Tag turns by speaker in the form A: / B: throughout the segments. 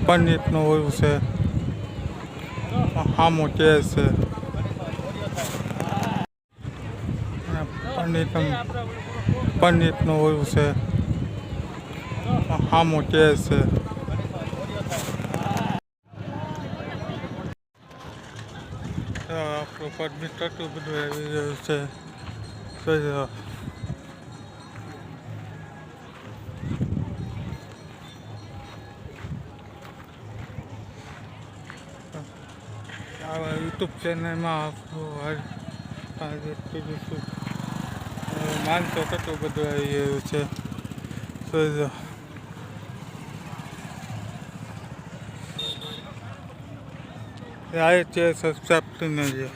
A: પંડિતનું હોય છે, હામો કે છે, પંડિતનું હોય છે, હામો કે છે. આપણું પંડિત એટલું બધું આવી રહ્યું છે. આવા યુટ્યુબ ચેનલમાં આપણું માનતો કેટલું બધું આવી રહ્યું છે. લાઈક છે, સબસ્ક્રાઈબ કરીને છે.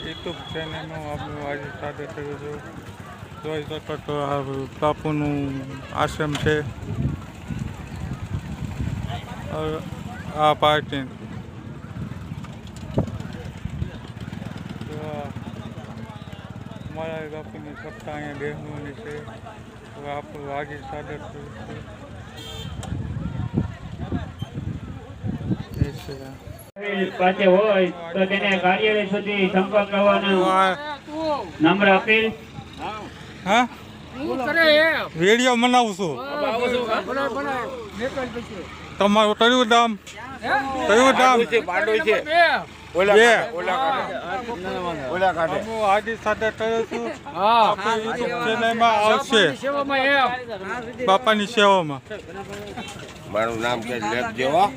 A: યુટ્યુબ ચેનલમાં આપણું આજે સાથે થયું છે. જોઈ શકો તો આ બાપુનું આશ્રમ છે. આ પાર્ટી મારા બાપુની સપ્તાહ અહીંયા બેસવાની છે. આપણું આજે સાથે થયું છે.
B: પાસે હોય તો તેને કાર્યાલય સુધી સંપર્ક કરવાનો નંબર આપેલ.
A: હા વિડીયો બનાવું છું. તમારું કયું દામ? કયું દામ? આજે સાથે થયો છું. યુટ્યુબ ચેનલમાં આવશે બાપાની સેવામાં.
C: મારું નામ છે લેખજો.